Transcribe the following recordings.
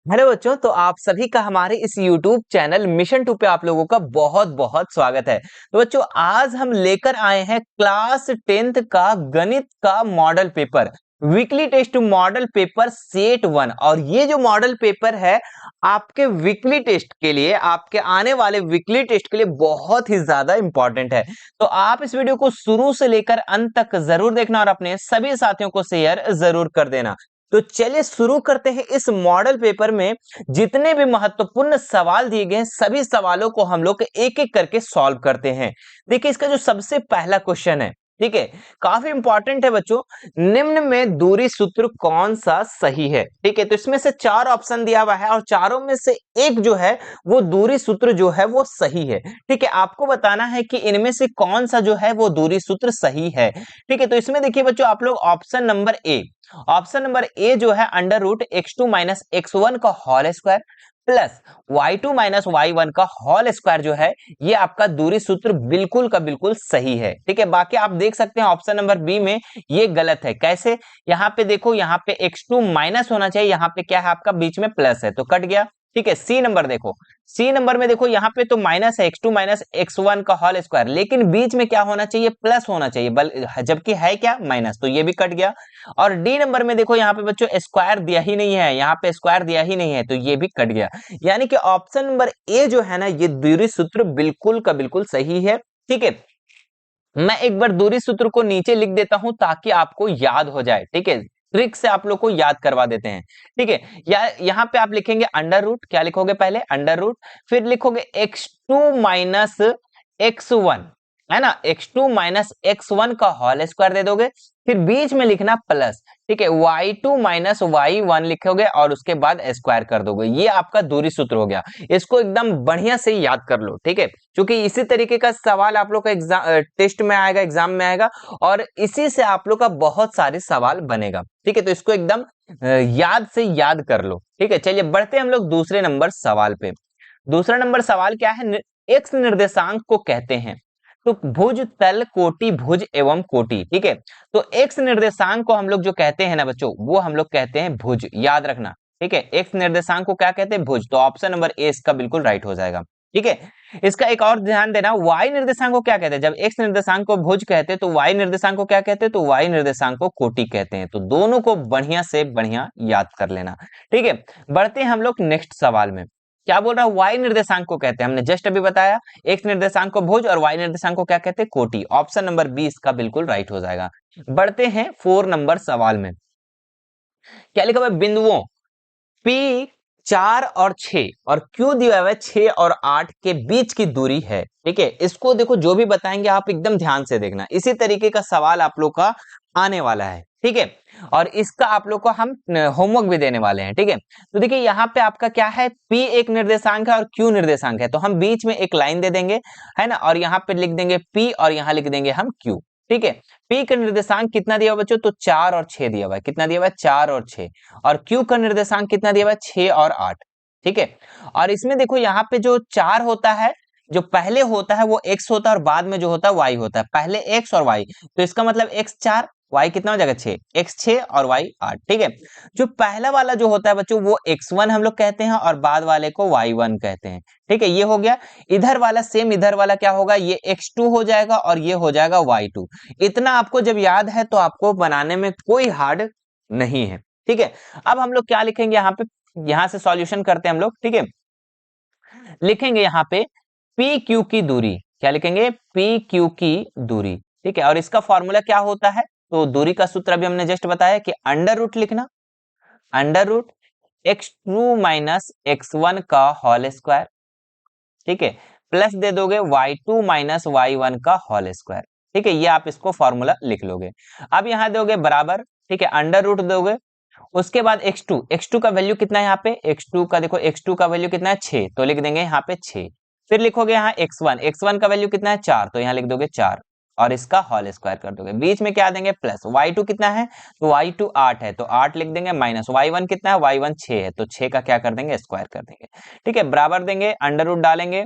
Hello बच्चों, तो आप सभी का हमारे इस YouTube चैनल मिशन 2 पे आप लोगों का बहुत बहुत स्वागत है। तो बच्चों, आज हम लेकर आए हैं क्लास 10th का गणित का model paper, weekly test model paper set 1। और ये जो मॉडल पेपर है आपके वीकली टेस्ट के लिए, आपके आने वाले वीकली टेस्ट के लिए बहुत ही ज्यादा इंपॉर्टेंट है। तो आप इस वीडियो को शुरू से लेकर अंत तक जरूर देखना और अपने सभी साथियों को शेयर जरूर कर देना। तो चलिए शुरू करते हैं। इस मॉडल पेपर में जितने भी महत्वपूर्ण सवाल दिए गए हैं सभी सवालों को हम लोग एक एक करके सॉल्व करते हैं। देखिए, इसका जो सबसे पहला क्वेश्चन है, ठीक है, काफी इंपॉर्टेंट है बच्चों। निम्न में दूरी सूत्र कौन सा सही है? ठीक है, तो इसमें से चार ऑप्शन दिया हुआ है और चारों में से एक जो है वो दूरी सूत्र जो है वो सही है। ठीक है, आपको बताना है कि इनमें से कौन सा जो है वो दूरी सूत्र सही है। ठीक है, तो इसमें देखिए बच्चों, आप लोग ऑप्शन नंबर ए जो है under root x2 minus x1 का whole square plus y2 minus y1 का होल स्क्वायर जो है ये आपका दूरी सूत्र बिल्कुल का बिल्कुल सही है। ठीक है, बाकी आप देख सकते हैं ऑप्शन नंबर बी में ये गलत है। कैसे? यहाँ पे देखो, यहाँ पे x2 माइनस होना चाहिए, यहाँ पे क्या है आपका बीच में प्लस है तो कट गया। ठीक है, सी नंबर देखो, सी नंबर में देखो यहाँ पे तो माइनस है, x2 माइनस x1 का होल स्क्वायर, लेकिन बीच में क्या होना चाहिए? प्लस होना चाहिए, जबकि है क्या? माइनस, तो ये भी कट गया। और डी नंबर में देखो, यहाँ पे बच्चों स्क्वायर दिया ही नहीं है, यहाँ पे स्क्वायर दिया ही नहीं है तो ये भी कट गया। यानी कि ऑप्शन नंबर ए जो है ना, ये दूरी सूत्र बिल्कुल का बिल्कुल सही है। ठीक है, मैं एक बार दूरी सूत्र को नीचे लिख देता हूं ताकि आपको याद हो जाए। ठीक है, ट्रिक से आप लोग को याद करवा देते हैं। ठीक है, यहाँ पे आप लिखेंगे अंडर रूट, क्या लिखोगे? पहले अंडर रूट, फिर लिखोगे x2 माइनस x1, है ना, x2 माइनस x1 का होल स्क्वायर दे दोगे, फिर बीच में लिखना प्लस। ठीक है, y2 माइनस y1 लिखोगे और उसके बाद स्क्वायर कर दोगे। ये आपका दूरी सूत्र हो गया। इसको एकदम बढ़िया से याद कर लो। ठीक है, क्योंकि इसी तरीके का सवाल आप लोग का एग्जाम टेस्ट में आएगा, एग्जाम में आएगा, और इसी से आप लोग का बहुत सारे सवाल बनेगा। ठीक है, तो इसको एकदम याद से याद कर लो। ठीक है, चलिए बढ़ते हैं हम लोग दूसरे नंबर सवाल पे। दूसरा नंबर सवाल क्या है? एक्स निर्देशांक को कहते हैं तो भुज, तल, कोटि, भुज एवं कोटि। ठीक है, तो एक्स निर्देशांक को हम लोग जो कहते हैं ना बच्चों, वो हम लोग कहते हैं भुज, याद रखना। ठीक है, एक्स निर्देशांक को क्या कहते हैं? भुज। तो ऑप्शन नंबर ए इसका बिल्कुल राइट हो जाएगा। ठीक है, इसका एक और ध्यान देना, वाई निर्देशांक को क्या कहते हैं? जब एक्स निर्देशांक को भुज कहते हैं तो वाई निर्देशांक को क्या कहते हैं? तो वाई निर्देशांक को कोटि कहते हैं। तो दोनों को बढ़िया से बढ़िया याद कर लेना। ठीक है, बढ़ते हैं हम लोग नेक्स्ट सवाल में। क्या बोल रहा है? वाई निर्देशांक को कहते हैं, हमने जस्ट अभी बताया, एक्स निर्देशांक को भुज और वाई निर्देशांक को क्या कहते हैं? कोटि। ऑप्शन नंबर बी इसका बिल्कुल राइट हो जाएगा। बढ़ते हैं 4 नंबर सवाल में। क्या लिखा हुआ है? बिंदुओं P 4 और 6 और Q दिया हुआ है 6 और 8 के बीच की दूरी है। ठीक है, इसको देखो, जो भी बताएंगे आप एकदम ध्यान से देखना। इसी तरीके का सवाल आप लोग का आने वाला है। ठीक है, और इसका आप लोग को हम होमवर्क भी देने वाले हैं। ठीक है, तो देखिए यहाँ पे आपका क्या है? P एक निर्देशांक है और Q निर्देशांक है, तो हम बीच में एक लाइन दे देंगे, है ना, और यहाँ पे लिख देंगे P और यहाँ लिख देंगे हम Q। ठीक है, P का निर्देशांक कितना दिया हुआ बच्चों? तो 4 और 6 दिया हुआ है। कितना दिया हुआ है? 4 और 6। और Q का निर्देशांक कितना दिया हुआ है? 6 और 8। ठीक है, और इसमें देखो यहाँ पे जो 4 होता है, जो पहले होता है वो x होता है और बाद में जो होता है y होता है। पहले x और y, तो इसका मतलब x 4, y कितना हो जाएगा? 6, x 6 और y 8। ठीक है, जो पहला वाला जो होता है बच्चों वो x1 हम लोग कहते हैं और बाद वाले को y1 कहते हैं। ठीक है, ये हो गया। इधर वाला सेम, इधर वाला क्या होगा? ये x2 हो जाएगा और ये हो जाएगा y2। इतना आपको जब याद है तो आपको बनाने में कोई हार्ड नहीं है। ठीक है, अब हम लोग क्या लिखेंगे यहाँ पे? यहाँ से सॉल्यूशन करते हैं हम लोग। ठीक है, लिखेंगे यहाँ पे पी क्यू की दूरी। क्या लिखेंगे? पी क्यू की दूरी। ठीक है, और इसका फॉर्मूला क्या होता है? तो दूरी का सूत्र अभी हमने जस्ट बताया कि अंडर रूट लिखना, under root x2 minus x1 का होल स्क्वायर। ठीक है, प्लस दे दोगे y2 माइनस y1 का होल स्क्वायर। ठीक है, ये आप इसको फॉर्मूला लिख लोगे। अब यहाँ दोगे बराबर, ठीक है, अंडर रूट दोगे, उसके बाद x2 का वैल्यू कितना है यहाँ पे? x2 का देखो, x2 का वैल्यू कितना है? 6, तो लिख देंगे यहाँ पे 6। फिर लिखोगे यहाँ x1 का वैल्यू कितना है? 4, तो यहाँ लिख दोगे 4 और इसका होल स्क्वायर कर दोगे। बीच में क्या देंगे? प्लस। y2 कितना है? तो y2 8 है, तो 8 लिख देंगे, माइनस y1 कितना है? y1 6 है, तो 6 का क्या कर देंगे? स्क्वायर कर देंगे। ठीक है, बराबर देंगे, अंडर रूट डालेंगे।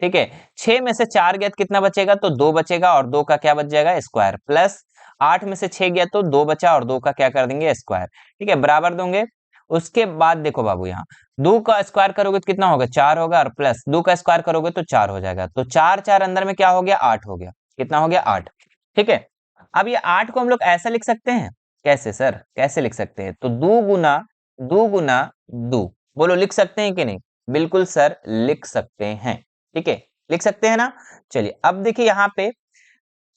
ठीक है, 6 में से 4 गया तो कितना बचेगा? तो 2 बचेगा और 2 का क्या बच जाएगा? स्क्वायर। प्लस 8 में से 6 गया तो 2 बचा और 2 का क्या कर देंगे? स्क्वायर। ठीक है, बराबर दोगे, उसके बाद देखो बाबू यहाँ 2 का स्क्वायर करोगे तो कितना होगा 4 होगा, और प्लस 2 का स्क्वायर करोगे तो 4 हो जाएगा। तो 4 4 अंदर में क्या हो गया 8 हो गया। कितना हो गया 8। ठीक है, अब ये 8 को हम लोग ऐसा लिख सकते हैं, कैसे सर कैसे लिख सकते हैं? तो 2 गुना 2, बोलो लिख सकते हैं कि नहीं? बिल्कुल सर लिख सकते हैं। ठीक है, लिख सकते हैं ना। चलिए अब देखिए यहाँ पे,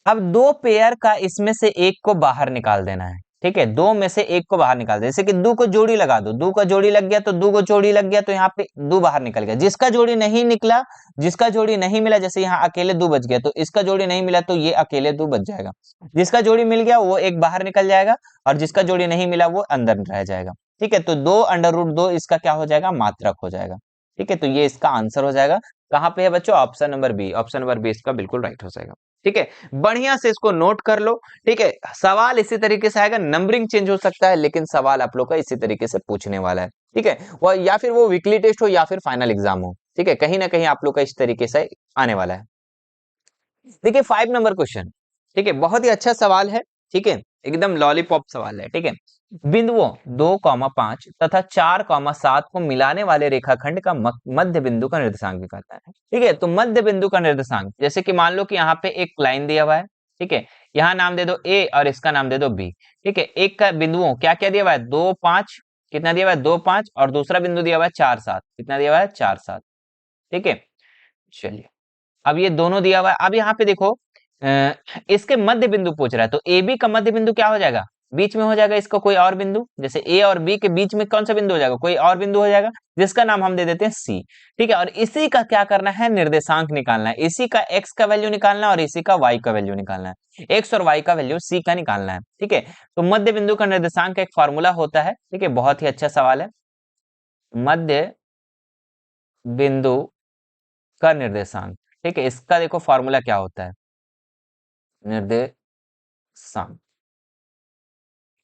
अब 2 पेयर का इसमें से एक को बाहर निकाल देना है। ठीक है, 2 में से एक को बाहर निकाल दे, जैसे कि 2 को जोड़ी लगा दो, 2 का जोड़ी लग गया तो 2 को जोड़ी लग गया, तो यहाँ पे 2 बाहर निकल गया। जिसका जोड़ी नहीं निकला, जिसका जोड़ी नहीं मिला, जैसे यहाँ अकेले 2 बच गया, तो इसका जोड़ी नहीं मिला तो ये अकेले 2 बच जाएगा। जिसका जोड़ी मिल गया वो एक बाहर निकल जाएगा, और जिसका जोड़ी नहीं मिला वो अंदर रह जाएगा। ठीक है, तो 2 √2 इसका क्या हो जाएगा मात्रक हो जाएगा। ठीक है, तो ये इसका आंसर हो जाएगा। कहाँ पे है बच्चों? Option number B. Option number B इसका बिल्कुल राइट हो जाएगा। ठीक है, बढ़िया से इसको नोट कर लो। ठीक है, सवाल इसी तरीके से आएगा, नंबरिंग चेंज हो सकता है, लेकिन सवाल आप लोग का इसी तरीके से पूछने वाला है। ठीक है, वो या फिर वो वीकली टेस्ट हो या फिर फाइनल एग्जाम हो। ठीक है, कहीं ना कहीं आप लोग का इस तरीके से आने वाला है। देखिए 5 नंबर क्वेश्चन। ठीक है, बहुत ही अच्छा सवाल है। ठीक है, एकदम लॉलीपॉप सवाल है। ठीक है, बिंदुओं 2,5 तथा 4,7 को मिलाने वाले रेखाखंड का मध्य बिंदु का निर्देशांक निकालना है। ठीक है, तो मध्य बिंदु का निर्देशांक, जैसे कि मान लो कि यहाँ पे एक लाइन दिया हुआ है। ठीक है, यहाँ नाम दे दो ए और इसका नाम दे दो बी। ठीक है, एक का बिंदुओं क्या क्या दिया हुआ है 2,5, कितना दिया हुआ है 2,5, और दूसरा बिंदु दिया हुआ है 4,7, कितना दिया हुआ है 4,7। ठीक है, चलिए अब ये दोनों दिया हुआ है। अब यहाँ पे देखो इसके मध्य बिंदु पूछ रहा है, तो ए बी का मध्य बिंदु क्या हो जाएगा? बीच में हो जाएगा इसका कोई और बिंदु, जैसे ए और बी के बीच में कौन सा बिंदु हो जाएगा? कोई और बिंदु हो जाएगा, जिसका नाम हम दे देते हैं सी। ठीक है, और इसी का क्या करना है निर्देशांक निकालना है, इसी का एक्स का वैल्यू निकालना है और इसी का वाई का वैल्यू निकालना है। एक्स और वाई का वैल्यू सी का निकालना है। ठीक है, तो मध्य बिंदु का निर्देशांक का एक फॉर्मूला होता है। ठीक है, बहुत ही अच्छा सवाल है। मध्य बिंदु का निर्देशांक, ठीक है, इसका देखो फॉर्मूला क्या होता है, निर्देशांक।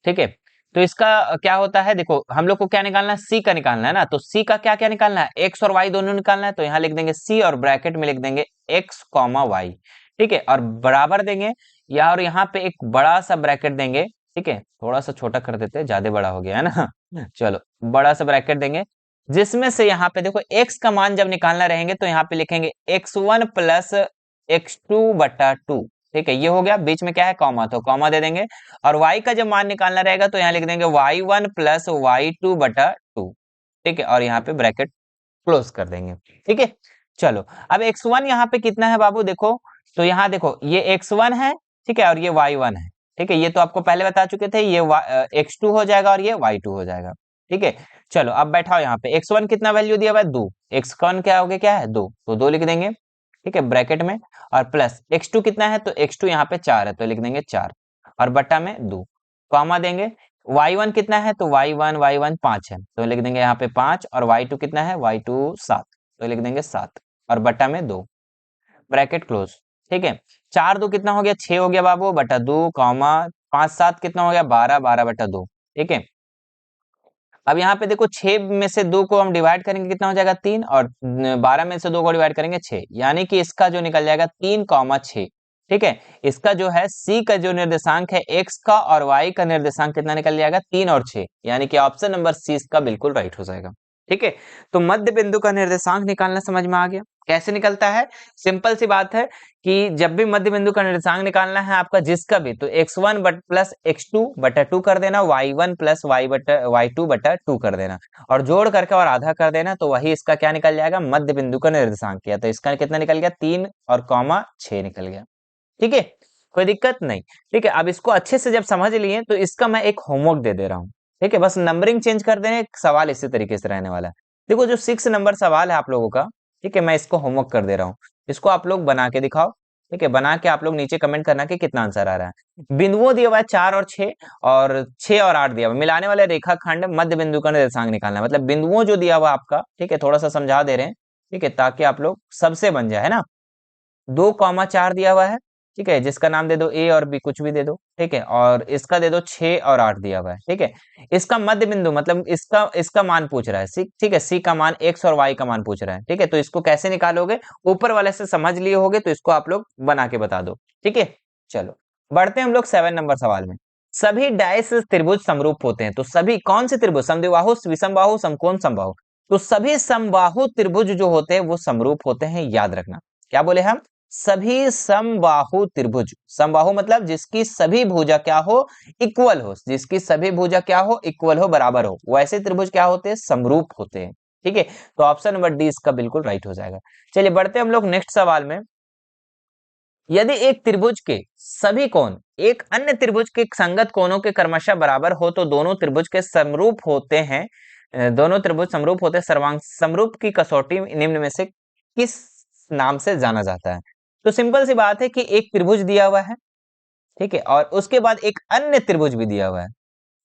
ठीक है, तो इसका क्या होता है, देखो हम लोग को क्या निकालना है, सी का निकालना है ना। तो सी का क्या क्या निकालना है, एक्स और वाई दोनों निकालना है। तो यहाँ लिख देंगे सी और ब्रैकेट में लिख देंगे एक्स कॉमा वाई। ठीक है, और बराबर देंगे या, और यहाँ पे एक बड़ा सा ब्रैकेट देंगे। ठीक है, थोड़ा सा छोटा कर देते हैं, ज्यादा बड़ा हो गया है ना चलो बड़ा सा ब्रैकेट देंगे, जिसमें से यहाँ पे देखो एक्स का मान जब निकालना रहेंगे तो यहाँ पे लिखेंगे x1 प्लस x2/2। ठीक है, ये हो गया, बीच में क्या है कॉमा, तो कॉमा दे देंगे। और y का जब मान निकालना रहेगा तो यहाँ लिख देंगे y1 प्लस y2/2। ठीक है, और यहाँ पे ब्रैकेट क्लोज कर देंगे। ठीक है, चलो अब x1 यहाँ पे कितना है बाबू देखो, तो यहाँ देखो ये x1 है। ठीक है, और ये y1 है। ठीक है, ये तो आपको पहले बता चुके थे, ये x2 हो जाएगा और ये y2 हो जाएगा। ठीक है, चलो अब बैठाओ यहाँ पे x1 कितना वैल्यू दिया हुआ है 2, x1 क्या हो गया, क्या है 2, तो 2 लिख देंगे। ठीक है, ब्रैकेट में, और प्लस x2 कितना है, तो x2 यहाँ पे 4 है तो लिख देंगे 4, और बट्टा में 2, कॉमा देंगे। y1 कितना है, तो y1 5 है तो लिख देंगे यहाँ पे 5, और y2 कितना है, y2 7 तो लिख देंगे 7, और बट्टा में 2, ब्रैकेट क्लोज। ठीक है, 4 2 कितना हो गया 6 हो गया बाबू, बटा 2 कॉमा 5 7 कितना हो गया 12, 12/2। ठीक है, अब यहाँ पे देखो 6 में से 2 को हम डिवाइड करेंगे कितना हो जाएगा 3, और 12 में से 2 को डिवाइड करेंगे 6, यानी कि इसका जो निकल जाएगा 3,6। ठीक है, इसका जो है सी का जो निर्देशांक है एक्स का और वाई का निर्देशांक कितना निकल जाएगा 3 और 6, यानी कि ऑप्शन नंबर सी इसका बिल्कुल राइट हो जाएगा। ठीक है, तो मध्य बिंदु का निर्देशांक निकालना समझ में आ गया, कैसे निकलता है? सिंपल सी बात है कि जब भी मध्य बिंदु का निर्देशांक निकालना है आपका जिसका भी, तो x1 प्लस x2/2 कर देना, y1 प्लस y2/2 कर देना, और जोड़ करके और आधा कर देना, तो वही इसका क्या निकल जाएगा मध्य बिंदु का निर्देशांक किया। तो इसका कितना निकल गया 3 और कॉमा 6 निकल गया। ठीक है, कोई दिक्कत नहीं। ठीक है, अब इसको अच्छे से जब समझ लिए तो इसका मैं एक होमवर्क दे दे रहा हूँ। ठीक है, बस नंबरिंग चेंज कर देने, सवाल इसी तरीके से रहने वाला है। देखो जो 6 नंबर सवाल है आप लोगों का, ठीक है, मैं इसको होमवर्क कर दे रहा हूँ, इसको आप लोग बना के दिखाओ। ठीक है, बना के आप लोग नीचे कमेंट करना कि कितना आंसर आ रहा है। बिंदुओं दिया हुआ है 4 और 6, और 6 और 8 दिया हुआ, मिलाने वाले रेखाखंड मध्य बिंदु का निर्देशांक निकालना है। मतलब बिंदुओं जो दिया हुआ आपका, ठीक है, थोड़ा सा समझा दे रहे हैं। ठीक है, ताकि आप लोग सबसे बन जाए, है ना। 2,4 दिया हुआ है। ठीक है, जिसका नाम दे दो ए और बी, कुछ भी दे दो। ठीक है, और इसका दे दो 6 और 8 दिया हुआ है। ठीक है, इसका मध्य बिंदु मतलब इसका मान पूछ रहा है सी। ठीक है, सी का मान एक्स और वाई का मान पूछ रहा है। ठीक है, तो इसको कैसे निकालोगे, ऊपर वाले से समझ लिए होगे तो इसको आप लोग बना के बता दो। ठीक है, चलो बढ़ते हैं हम लोग 7 नंबर सवाल में। सभी डायस त्रिभुज समरूप होते हैं। तो सभी कौन से त्रिभुज? समद्विबाहु, विषमबाहु, समकोण, समबाहु। तो सभी समबाहु त्रिभुज जो होते हैं वो समरूप होते हैं, याद रखना। क्या बोले हम? सभी समबाहु त्रिभुज। समबाहु मतलब जिसकी सभी भुजा क्या हो? इक्वल हो। जिसकी सभी भुजा क्या हो? इक्वल हो, बराबर हो। वैसे त्रिभुज क्या होते हैं? समरूप होते हैं। ठीक है, तो ऑप्शन नंबर डी इसका बिल्कुल राइट हो जाएगा। चलिए बढ़ते हम लोग नेक्स्ट सवाल में। यदि एक त्रिभुज के सभी कोण एक अन्य त्रिभुज के संगत कोणों के क्रमशः बराबर हो तो दोनों त्रिभुज के समरूप होते हैं। दोनों त्रिभुज समरूप होते हैं। सर्वांग समरूप की कसौटी निम्न में से किस नाम से जाना जाता है? तो सिंपल सी बात है कि एक त्रिभुज दिया हुआ है, ठीक है, और उसके बाद एक अन्य त्रिभुज भी दिया हुआ है।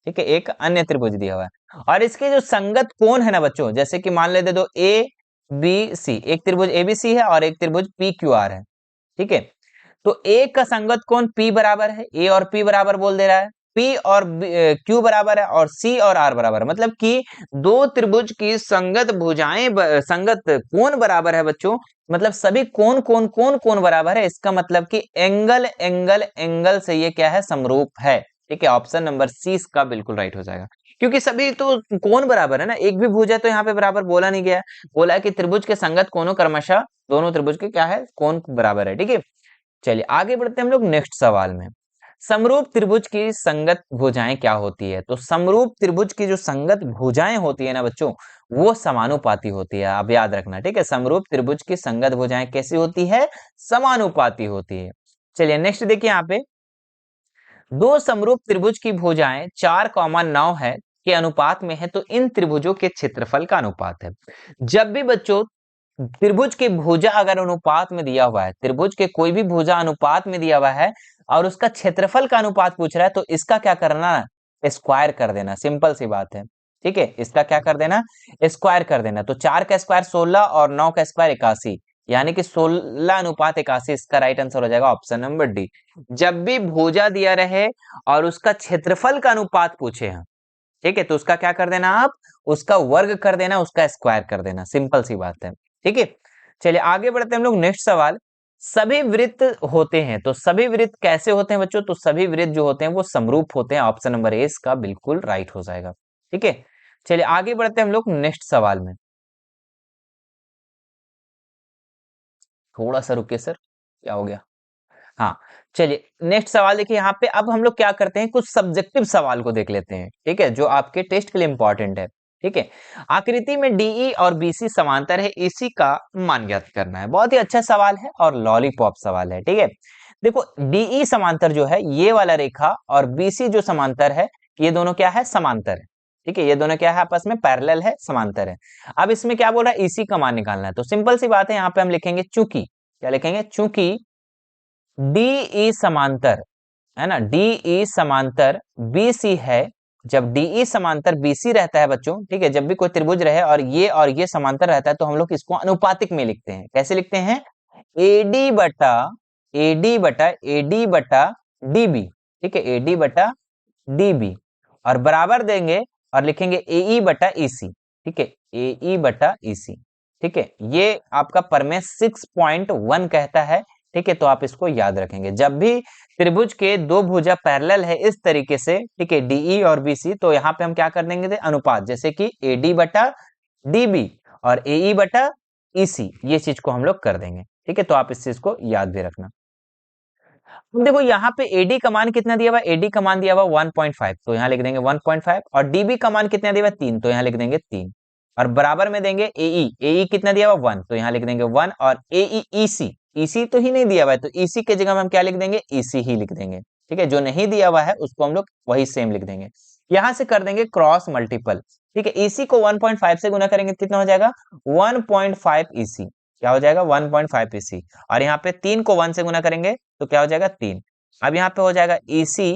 ठीक है, एक अन्य त्रिभुज दिया हुआ है और इसके जो संगत कोण है ना बच्चों, जैसे कि मान लेते दो ए बी सी, एक त्रिभुज एबीसी है और एक त्रिभुज पी क्यू आर है। ठीक है, तो ए का संगत कोण P बराबर है, ए और P बराबर बोल दे रहा है, P और Q बराबर है और C और R बराबर है। मतलब कि दो त्रिभुज की संगत भुजाएं संगत कोण बराबर है बच्चों। मतलब सभी कोण कोण कोण कोण बराबर है, इसका मतलब कि एंगल एंगल एंगल से ये क्या है? समरूप है। ठीक है, ऑप्शन नंबर सी इसका बिल्कुल राइट हो जाएगा, क्योंकि सभी तो कोण बराबर है ना। एक भी भुजा तो यहाँ पे बराबर बोला नहीं गया है। बोला है कि त्रिभुज के संगत कोणों क्रमशः दोनों त्रिभुज के क्या है? कोण बराबर है। ठीक है, चलिए आगे बढ़ते हैं हम लोग नेक्स्ट सवाल में। समरूप त्रिभुज की संगत भुजाएं क्या होती है? तो समरूप त्रिभुज की जो संगत भुजाएं होती है ना बच्चों, वो समानुपाती होती है। आप याद रखना, ठीक है। समरूप त्रिभुज की संगत भुजाएं कैसी होती है? समानुपाती होती है। चलिए नेक्स्ट देखिए, यहाँ पे दो समरूप त्रिभुज की भुजाएं 4,9 है के अनुपात में है, तो इन त्रिभुजों के क्षेत्रफल का अनुपात है। जब भी बच्चों त्रिभुज के भुजा अगर अनुपात में दिया हुआ है, त्रिभुज के कोई भी भुजा अनुपात में दिया हुआ है और उसका क्षेत्रफल का अनुपात पूछ रहा है, तो इसका क्या करना? स्क्वायर कर देना, सिंपल सी बात है। ठीक है, इसका क्या कर देना? स्क्वायर कर देना। तो 4 का स्क्वायर 16 और 9 का स्क्वायर 81, यानी कि 16:81 इसका राइट आंसर हो जाएगा ऑप्शन नंबर डी। जब भी भुजा दिया रहे और उसका क्षेत्रफल का अनुपात पूछे हम, ठीक है, तो उसका क्या कर देना? आप उसका वर्ग कर देना, उसका स्क्वायर कर देना, सिंपल सी बात है। ठीक है, चलिए आगे बढ़ते हैं हम लोग नेक्स्ट सवाल। सभी वृत्त होते हैं, तो सभी वृत्त कैसे होते हैं बच्चों? तो सभी वृत्त जो होते हैं वो समरूप होते हैं। ऑप्शन नंबर ए इसका बिल्कुल राइट हो जाएगा। ठीक है, चलिए आगे बढ़ते हैं हम लोग नेक्स्ट सवाल में। थोड़ा सा रुकिए सर, क्या हो गया? हाँ, चलिए नेक्स्ट सवाल देखिए। यहाँ पे अब हम लोग क्या करते हैं, कुछ सब्जेक्टिव सवाल को देख लेते हैं, ठीक है, जो आपके टेस्ट के लिए इंपॉर्टेंट है। ठीक है, आकृति में डीई और बीसी समांतर है, इसी का मान ज्ञात करना है। बहुत ही अच्छा सवाल है और लॉलीपॉप सवाल है। ठीक है, देखो डीई समांतर जो है ये वाला रेखा और बीसी जो समांतर है, ये दोनों क्या है? समांतर है। ठीक है, ये दोनों क्या है? आपस में पैरेलल है, समांतर है। अब इसमें क्या बोल रहा है? इसी का मान निकालना है। तो सिंपल सी बात है, यहाँ पे हम लिखेंगे चूंकि, क्या लिखेंगे? चूंकि डीई समांतर है ना, डीई समांतर बीसी है। जब डीई समांतर बीसी रहता है बच्चों, ठीक है, जब भी कोई त्रिभुज रहे और ये समांतर रहता है, तो हम लोग इसको अनुपातिक में लिखते हैं। कैसे लिखते हैं? एडी बटा एडी बटा एडी बटा डीबी। ठीक है, एडी बटा डीबी और बराबर देंगे और लिखेंगे एई बटा ईसी। ठीक है, एई बटा ईसी। ठीक है, ये आपका प्रमेय 6.1 कहता है। ठीक है, तो आप इसको याद रखेंगे। जब भी त्रिभुज के दो भुजा पैरेलल है इस तरीके से, ठीक है, डीई और बीसी, तो यहाँ पे हम क्या कर देंगे? अनुपात, जैसे कि एडी बटा डीबी और एई बटा ईसी, ये चीज को हम लोग कर देंगे। ठीक है, तो आप इस चीज को याद भी रखना। अब देखो यहाँ पे एडी का मान कितना दिया हुआ? एडी का मान दिया हुआ 1.5, तो यहाँ लिख देंगे 1.5 और डीबी का मान कितना दिया हुआ? 3, तो यहाँ लिख देंगे 3 और बराबर में देंगे एई, एई कितना दिया हुआ? 1, तो यहाँ लिख देंगे 1 और एई ईसी, ईसी तो ही नहीं दिया हुआ है, तो ईसी के जगह में हम क्या लिख देंगे? ईसी ही लिख देंगे। ठीक है, जो नहीं दिया हुआ है उसको हम लोग वही सेम लिख देंगे। यहाँ से कर देंगे क्रॉस मल्टीपल। ठीक है, ईसी को 1.5 से गुना करेंगे, कितना हो जाएगा? 1.5 ईसी। क्या हो जाएगा? 1.5 ईसी। और यहाँ पे 3 को 1 से गुना करेंगे तो क्या हो जाएगा? 3। अब यहाँ पे हो जाएगा ईसी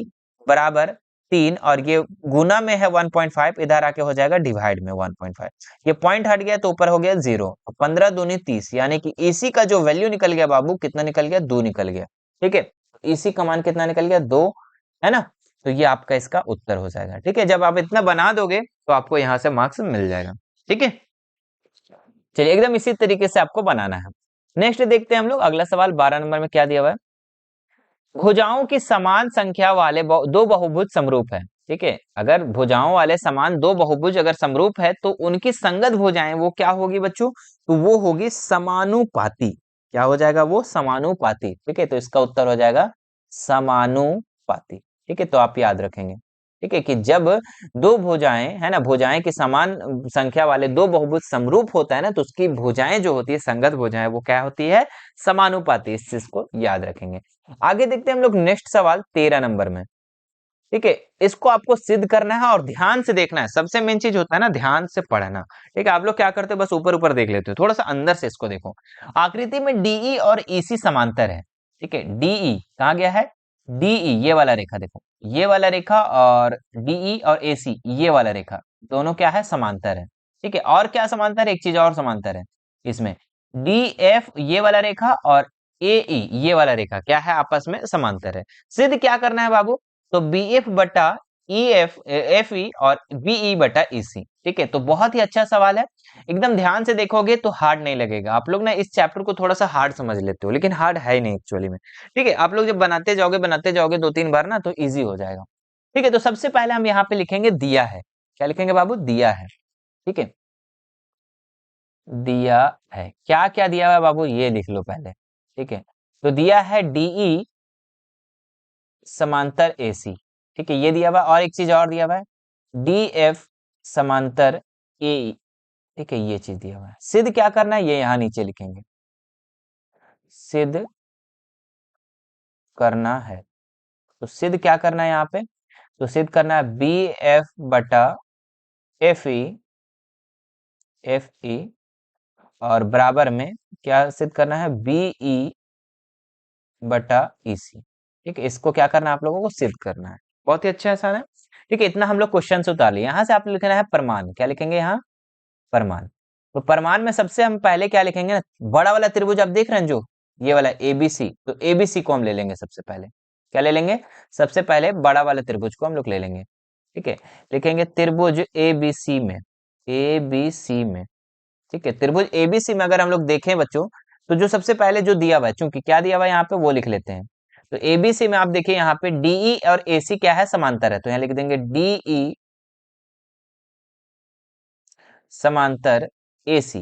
बराबर 3 और ये गुना में है 1.5, इधर आके हो जाएगा डिवाइड में 1.5। ये पॉइंट हट गया तो ऊपर हो गया 0। 15 दूनी 30, यानी कि ईसी का जो वैल्यू निकल गया बाबू, कितना निकल गया? 2 निकल गया। ठीक है, ईसी का मान कितना निकल गया? 2, है ना। तो ये आपका इसका उत्तर हो जाएगा। ठीक है, जब आप इतना बना दोगे तो आपको यहाँ से मार्क्स मिल जाएगा। ठीक है, चलिए एकदम इसी तरीके से आपको बनाना है। नेक्स्ट देखते हैं हम लोग अगला सवाल 12 नंबर में क्या दिया हुआ है। भुजाओं की समान संख्या वाले दो बहुभुज समरूप है। ठीक है, अगर भुजाओं वाले समान दो बहुभुज अगर समरूप है तो उनकी संगत भुजाएं वो क्या होगी बच्चों, तो वो होगी समानुपाती। क्या हो जाएगा वो, समानुपाती। ठीक है, तो इसका उत्तर हो जाएगा समानुपाती। ठीक है, तो आप याद रखेंगे। ठीक है, कि जब दो भुजाएं है ना, भुजाएं की समान संख्या वाले दो बहुभुज समरूप होता है ना, तो उसकी भुजाएं जो होती है, संगत भुजाएं, वो क्या होती है, समानुपाती। इस चीज को याद रखेंगे। आगे देखते हैं हम लोग नेक्स्ट सवाल 13 नंबर में। ठीक है, इसको आपको सिद्ध करना है और ध्यान से देखना है। सबसे मेन चीज होता है ना, ध्यान से पढ़ना। ठीक है, आप लोग क्या करते हो, बस ऊपर ऊपर देख लेते हो, थोड़ा सा अंदर से इसको देखो। आकृति में डीई और ईसी समांतर है। ठीक है, डीई कहाँ गया है, डीई ये वाला रेखा देखो, ये वाला रेखा, और डीई और एसी ये वाला रेखा, दोनों क्या है, समांतर है। ठीक है, और क्या समांतर है, एक चीज और समांतर है इसमें, डी एफ ये वाला रेखा और ए ई ये वाला रेखा क्या है, आपस में समांतर है। सिद्ध क्या करना है बाबू, तो बी एफ बटा ई एफ एफ ई और बीई बटा ईसी। ठीक है, तो बहुत ही अच्छा सवाल है। एकदम ध्यान से देखोगे तो हार्ड नहीं लगेगा। आप लोग ना इस चैप्टर को थोड़ा सा हार्ड समझ लेते हो, लेकिन हार्ड है ही नहीं एक्चुअली में। ठीक है, आप लोग जब बनाते जाओगे दो तीन बार ना, तो इजी हो जाएगा। ठीक है, तो सबसे पहले हम यहाँ पे लिखेंगे दिया है। क्या लिखेंगे बाबू, दिया है। ठीक है, दिया है, क्या क्या दिया हुआ है बाबू, ये लिख लो पहले। ठीक है, तो दिया है डीई समांतर एसी। ठीक है, ये दिया हुआ है, और एक चीज और दिया हुआ है, डी एफ समांतर ए। ठीक है, ये चीज दिया हुआ है। सिद्ध क्या करना है, ये यहां नीचे लिखेंगे, सिद्ध करना है। तो सिद्ध क्या करना है यहाँ पे, तो सिद्ध करना है बी एफ बटा एफ ई और बराबर में क्या सिद्ध करना है, बी ई बटा ईसी। ठीक है, इसको क्या करना है, आप लोगों को सिद्ध करना है। बहुत ही अच्छा आसान है। ठीक है, इतना हम लोग क्वेश्चन उतार लिए। यहाँ से आप लिखना है प्रमाण। क्या लिखेंगे यहाँ, प्रमाण। तो प्रमाण में सबसे हम पहले क्या लिखेंगे ना, बड़ा वाला त्रिभुज आप देख रहे हैं जो, ये वाला एबीसी, तो एबीसी को हम ले लेंगे सबसे पहले। क्या ले लेंगे, सबसे पहले बड़ा वाला त्रिभुज को हम लोग ले लेंगे। ठीक है, लिखेंगे त्रिभुज एबीसी में, एबीसी में। ठीक है, त्रिभुज एबीसी में अगर हम लोग देखें बच्चों, तो जो सबसे पहले जो दिया हुआ है, चूंकि क्या दिया हुआ है यहाँ पे वो लिख लेते हैं। तो एबीसी में आप देखिए यहाँ पे डीई और एसी क्या है, समांतर है, तो यहाँ लिख देंगे डीई समांतर एसी।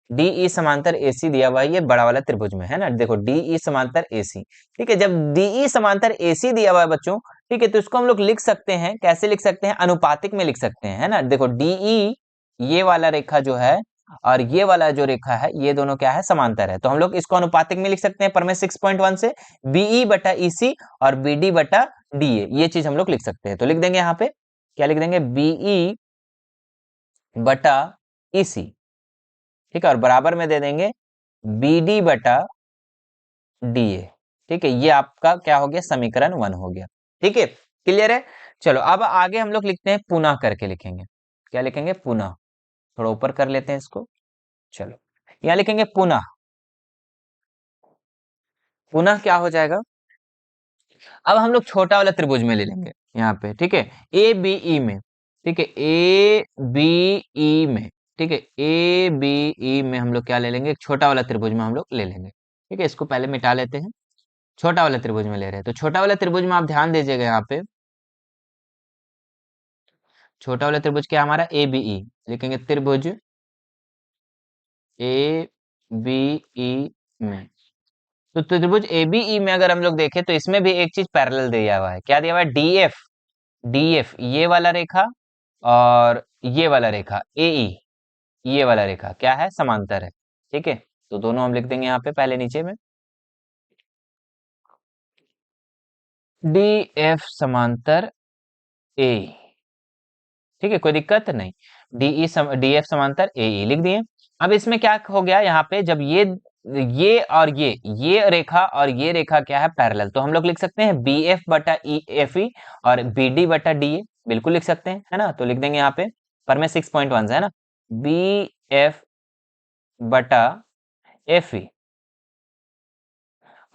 डीई समांतर एसी दिया हुआ है, ये बड़ा वाला त्रिभुज में है ना, देखो डीई समांतर एसी। ठीक है, जब डीई समांतर एसी दिया हुआ है बच्चों, ठीक है, तो इसको हम लोग लिख सकते हैं, कैसे लिख सकते हैं, अनुपातिक में लिख सकते हैं, है ना। देखो डीई ये वाला रेखा जो है और ये वाला जो रेखा है, ये दोनों क्या है, समांतर है, तो हम लोग इसको अनुपातिक में लिख सकते हैं प्रमेय 6.1 से, बीई बटा ईसी और बीडी बटा डीए, ये चीज हम लोग लिख सकते हैं। तो लिख देंगे यहाँ पे, क्या लिख देंगे, बीई बटा ईसी। ठीक है, और बराबर में दे देंगे बी डी बटा डी ए। ठीक है, ये आपका क्या हो गया, समीकरण 1 हो गया। ठीक है, क्लियर है। चलो अब आगे हम लोग लिखते हैं, पुनः करके लिखेंगे। क्या लिखेंगे, पुनः। थोड़ा ऊपर कर लेते हैं इसको। चलो, यहाँ लिखेंगे पुनः। पुनः क्या हो जाएगा, अब हम लोग छोटा वाला त्रिभुज में ले लेंगे यहाँ पे। ठीक है, ए बी ई में। ठीक है, ए बी ई में। ठीक है, ए बी ई में हम लोग क्या ले लेंगे, एक छोटा वाला त्रिभुज में हम लोग ले लेंगे। ठीक है, इसको पहले मिटा लेते हैं। छोटा वाला त्रिभुज में ले रहे हैं, तो छोटा वाला त्रिभुज में आप ध्यान दीजिएगा यहाँ पे, छोटा वाला त्रिभुज क्या है हमारा, ए बी ई। लिखेंगे त्रिभुज ए बी ई में। तो त्रिभुज ए बी ई में अगर हम लोग देखें, तो इसमें भी एक चीज पैरेलल दिया हुआ है। क्या दिया हुआ है, डी एफ, डी एफ ये वाला रेखा और ये वाला रेखा ए ई ये वाला रेखा क्या है, समांतर है। ठीक है, तो दोनों हम लिख देंगे यहाँ पे पहले नीचे में, डी एफ समांतर ए। ठीक है, कोई दिक्कत नहीं, डीई डी एफ समांतर ए ई लिख दिए। अब इसमें क्या हो गया, यहाँ पे जब ये और ये रेखा और ये रेखा क्या है, पैरेलल, तो हम लोग लिख सकते हैं बी एफ बटा ई एफ ई और बी डी बटा डी ए। बिल्कुल लिख सकते हैं, है ना। तो लिख देंगे यहाँ पे, पर में 6.1 है ना, बी एफ बटा एफ ई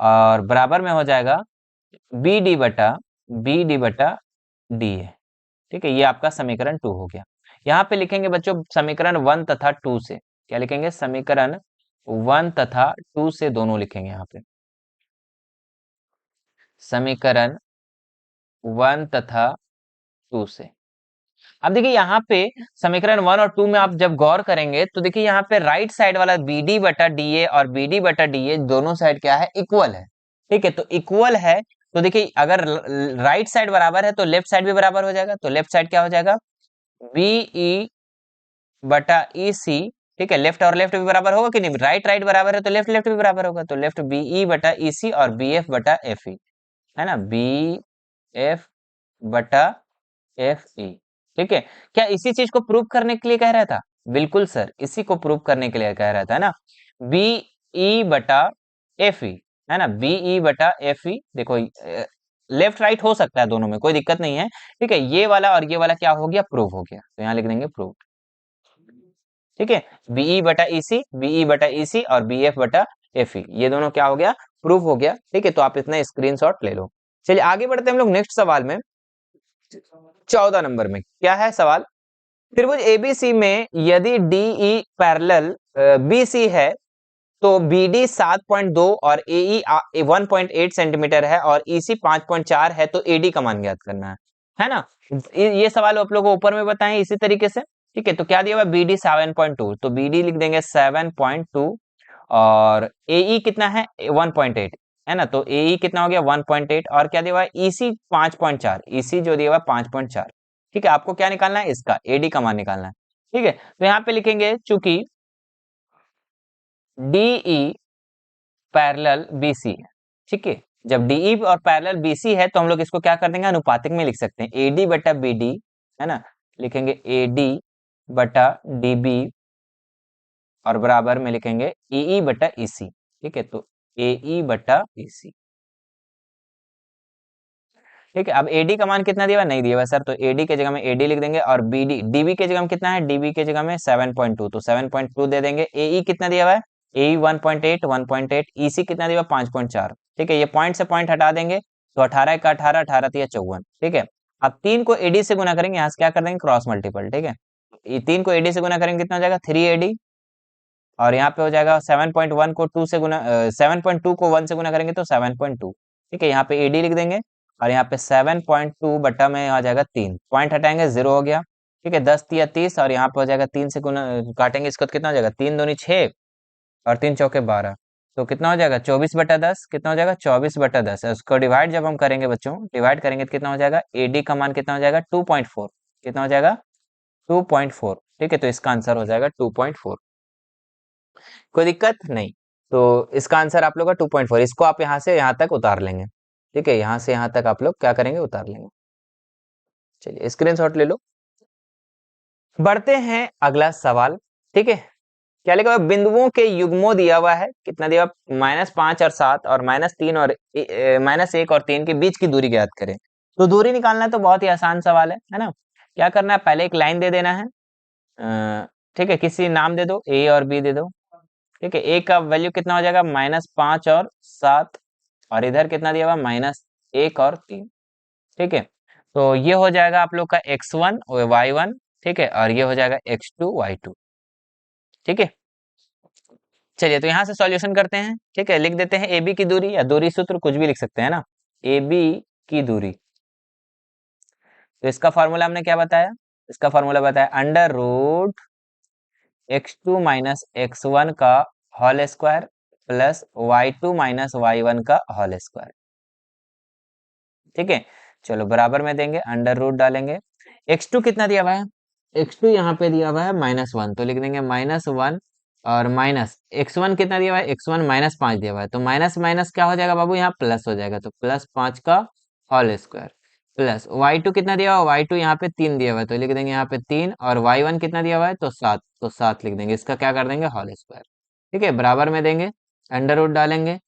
और बराबर में हो जाएगा बी डी बटा डी ए। ठीक है, ये आपका समीकरण 2 हो गया। यहाँ पे लिखेंगे बच्चों समीकरण 1 तथा 2 से। क्या लिखेंगे, समीकरण 1 तथा 2 से दोनों लिखेंगे यहाँ पे। समीकरण 1 तथा 2 से। अब देखिए यहाँ पे समीकरण 1 और 2 में आप जब गौर करेंगे तो देखिए यहाँ पे राइट साइड वाला BD बटा DA और BD बटा DA दोनों साइड क्या है, इक्वल है। ठीक है, तो इक्वल है तो देखिए अगर राइट साइड बराबर है तो लेफ्ट साइड भी बराबर हो जाएगा। तो लेफ्ट साइड क्या हो जाएगा, BE बटा EC। ठीक है, लेफ्ट और लेफ्ट भी बराबर होगा कि नहीं, राइट राइट बराबर है तो लेफ्ट लेफ्ट भी बराबर होगा। तो लेफ्ट BE बटा EC और BF बटा FE, है ना, BF बटा FE। ठीक है, क्या इसी चीज को प्रूव करने के लिए कह रहा था? बिल्कुल सर, इसी को प्रूव करने के लिए कह रहा था, है ना। BE बटा FE, है ना, BE बटा FE। देखो लेफ्ट राइट हो सकता है दोनों में, कोई दिक्कत नहीं है। ठीक है, ये वाला और ये वाला क्या हो गया, प्रूव हो गया, तो यहाँ लिख देंगे प्रूव। ठीक है, BE बटा EC, BE बटा EC और BF बटा FE, ये दोनों क्या हो गया, प्रूफ हो गया। ठीक है, तो आप इतना स्क्रीनशॉट ले लो। चलिए आगे बढ़ते हैं हम लोग नेक्स्ट सवाल में। 14 नंबर में क्या है सवाल, त्रिभुज एबीसी में यदि DE पैरेलल BC है तो BD 7.2 और AE 1.8 सेंटीमीटर है और EC 5.4 है, तो AD का मान ज्ञात करना है ना। ये सवाल आप लोगों को ऊपर में बताएं इसी तरीके से। ठीक है, तो क्या दिया हुआ है, BD 7.2, तो BD लिख देंगे 7.2 और AE कितना है 1.8, है ना, तो AE कितना हो गया 1.8 और क्या दिया हुआ है EC 5.4, EC जो दिया हुआ है 5.4। ठीक है, आपको क्या निकालना है, इसका AD का मान निकालना है। ठीक है, तो यहाँ पे लिखेंगे चूंकि DE पैरेलल BC है। ठीक है, जब DE और पैरेलल BC है तो हम लोग इसको क्या कर देंगे, अनुपातिक में लिख सकते हैं, AD बटा BD, है ना, लिखेंगे AD बटा DB और बराबर में लिखेंगे EE बटा EC। ठीक है, तो AE बटा EC। ठीक है, अब AD का मान कितना दिया हुआ, नहीं दिया हुआ सर, तो AD के जगह में AD लिख देंगे और BD DB के जगह में कितना है, DB के जगह में 7.2, तो 7.2 दे देंगे। AE कितना दिया हुआ है, AE 1.8 1.8, EC कितना दिया हुआ 5.4। ठीक है, ये पॉइंट से पॉइंट हटा देंगे तो 18 का 18, 18 तिया 54। ठीक है, अब 3 को AD से गुना करेंगे, यहाँ से क्या कर देंगे, क्रॉस मल्टीपल। ठीक है, ये 3 को AD से गुना करेंगे कितना हो जाएगा, 3AD और यहाँ पे हो जाएगा 7.1 को 2 से गुना 7.2 को 1 से गुना करेंगे तो 7.2। ठीक है, यहाँ पे AD लिख देंगे और यहाँ पे 7.2 बटा में आ जाएगा 3, पॉइंट हटाएंगे 0 हो गया। ठीक है, 10 तिया 30 और यहाँ पे हो जाएगा 3 से गुना काटेंगे इसको तो कितना हो जाएगा, 3 दूनी 6 और 3 चौके 12, तो कितना हो जाएगा 24 बटा 10, कितना हो जाएगा 24 बटा 10। उसको डिवाइड जब हम करेंगे बच्चों, डिवाइड करेंगे तो कितना हो जाएगा, AD का मान कितना हो जाएगा 2.4, कितना हो जाएगा 2.4। ठीक है, तो इसका आंसर हो जाएगा 2.4, कोई दिक्कत नहीं। तो इसका आंसर आप लोग का 2.4, इसको आप यहाँ से यहाँ तक उतार लेंगे। ठीक है, यहाँ से यहाँ तक आप लोग क्या करेंगे, उतार लेंगे। चलिए स्क्रीनशॉट ले लो। बढ़ते हैं अगला सवाल। ठीक है, क्या लिखा हुआ है? बिंदुओं के युग्मों दिया हुआ है, कितना दिया हुआ, -5 और 7 और -3 और -1 और 3 के बीच की दूरी ज्ञात करें। तो दूरी निकालना तो बहुत ही आसान सवाल है ना। क्या करना है, पहले एक लाइन दे देना है। ठीक है, किसी नाम दे दो, A और B दे दो। ठीक है, A का वैल्यू कितना हो जाएगा, -5 और 7 और इधर कितना दिया हुआ, -1 और 3। ठीक है, तो ये हो जाएगा आप लोग का x1 और y1। ठीक है, और ये हो जाएगा x2 y2। ठीक है, चलिए तो यहाँ से सॉल्यूशन करते हैं। ठीक है, लिख देते हैं AB की दूरी या दूरी सूत्र कुछ भी लिख सकते हैं ना, AB की दूरी। तो इसका फॉर्मूला हमने क्या बताया, इसका फॉर्मूला बताया under root x2 minus x1 का whole square plus y2 minus y1 का होल स्क्वायर। ठीक है, चलो बराबर में देंगे, अंडर रूट डालेंगे। x2 कितना दिया हुआ है, x2 यहाँ पे दिया हुआ है -1, तो लिख देंगे -1 और माइनस x1 कितना दिया हुआ है, x1 -5 दिया हुआ है, तो माइनस माइनस क्या हो जाएगा बाबू, यहाँ प्लस हो जाएगा, तो +5 का होल स्क्वायर प्लस y2 कितना दिया हुआ है, y2 यहाँ पे 3 दिया हुआ है, तो लिख देंगे यहाँ पे 3 और y1 कितना दिया हुआ है, तो 7, तो 7 लिख देंगे, इसका क्या कर देंगे, होल स्क्वायर। ठीक है, बराबर में देंगे, अंडर रूट डालेंगे।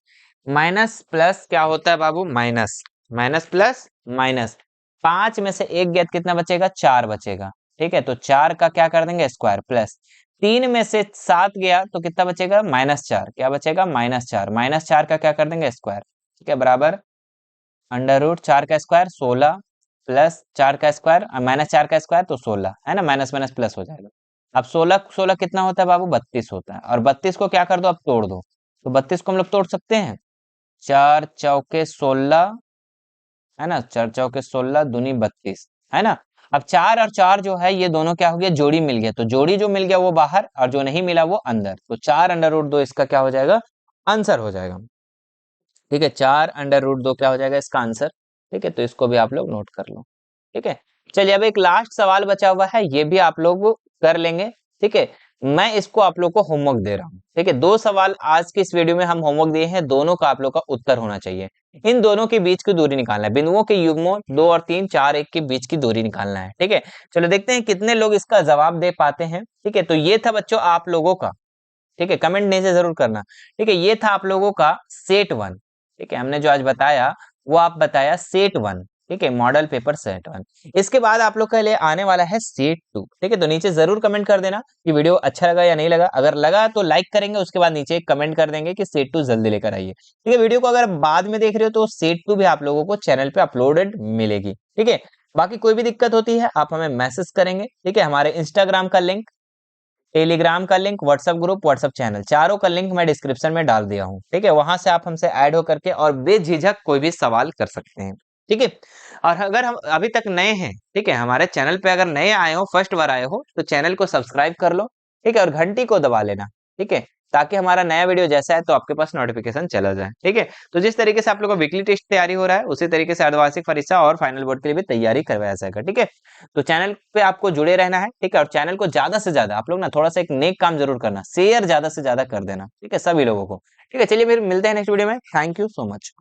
माइनस प्लस क्या होता है बाबू, माइनस माइनस प्लस माइनस, 5 में से 1 गया कितना बचेगा, 4 बचेगा। ठीक है, तो 4 का क्या कर देंगे, स्क्वायर प्लस 3 में से 7 गया तो कितना बचेगा, -4, क्या बचेगा, -4, -4 का क्या कर देंगे, स्क्वायर। ठीक है, बराबर अंडर रूट 4 का स्क्वायर 16 प्लस 4 का स्क्वायर -4 का स्क्वायर तो 16, है ना, माइनस माइनस प्लस हो जाएगा। अब 16 16 कितना होता है बाबू, 32 होता है, और 32 को क्या कर दो, अब तोड़ दो, तो 32 को हम लोग तोड़ सकते हैं, 4 चौके 16 है ना, 4 चौके 16 दूनी 32, है ना। अब 4 और 4 जो है ये दोनों क्या हो गया, जोड़ी मिल गया, तो जोड़ी जो मिल गया वो बाहर और जो नहीं मिला वो अंदर, तो 4 अंडर रूट 2 इसका क्या हो जाएगा, आंसर हो जाएगा। ठीक है, 4 अंडर रूट 2 क्या हो जाएगा इसका आंसर। ठीक है, तो इसको भी आप लोग नोट कर लो। ठीक है, चलिए अब एक लास्ट सवाल बचा हुआ है, ये भी आप लोग कर लेंगे। ठीक है, मैं इसको आप लोग को होमवर्क दे रहा हूँ। ठीक है, 2 सवाल आज की इस वीडियो में हम होमवर्क दिए हैं, दोनों का आप लोग का उत्तर होना चाहिए। इन दोनों के बीच की दूरी निकालना है, बिंदुओं के युग्मों 2 और 3, 4, 1 के बीच की दूरी निकालना है। ठीक है, चलो देखते हैं कितने लोग इसका जवाब दे पाते हैं। ठीक है, तो ये था बच्चों आप लोगों का। ठीक है, कमेंट नीचे जरूर करना। ठीक है, ये था आप लोगों का सेट 1। ठीक है, हमने जो आज बताया वो आप बताया सेट 1। ठीक है, मॉडल पेपर सेट 1। इसके बाद आप लोग के लिए आने वाला है सेट 2। ठीक है, तो नीचे जरूर कमेंट कर देना कि वीडियो अच्छा लगा या नहीं लगा। अगर लगा तो लाइक करेंगे, उसके बाद नीचे एक कमेंट कर देंगे कि सेट 2 जल्दी लेकर आइए। ठीक है, वीडियो को अगर बाद में देख रहे हो तो सेट 2 भी आप लोगों को चैनल पे अपलोडेड मिलेगी। ठीक है, बाकी कोई भी दिक्कत होती है आप हमें मैसेज करेंगे। ठीक है, हमारे इंस्टाग्राम का लिंक, टेलीग्राम का link, WhatsApp group, WhatsApp channel, चारों का लिंक मैं डिस्क्रिप्शन में डाल दिया हूँ। ठीक है, वहां से आप हमसे ऐड हो करके और बेझिझक कोई भी सवाल कर सकते हैं। ठीक है, और अगर हम अभी तक नए हैं, ठीक है, हमारे चैनल पे अगर नए आए हो, फर्स्ट बार आए हो, तो चैनल को सब्सक्राइब कर लो। ठीक है, और घंटी को दबा लेना। ठीक है, ताकि हमारा नया वीडियो जैसा है तो आपके पास नोटिफिकेशन चला जाए। ठीक है, तो जिस तरीके से आप लोगों को वीकली टेस्ट तैयारी हो रहा है, उसी तरीके से अर्धवार्षिक परीक्षा और फाइनल बोर्ड के लिए भी तैयारी करवाया जाएगा। ठीक है, तो चैनल पे आपको जुड़े रहना है। ठीक है, और चैनल को ज्यादा से ज्यादा आप लोग ना थोड़ा सा एक नेक काम जरूर करना, शेयर ज्यादा से ज्यादा कर देना। ठीक है, सभी लोगों को। ठीक है, चलिए फिर मिलते हैं नेक्स्ट वीडियो में। Thank you so much.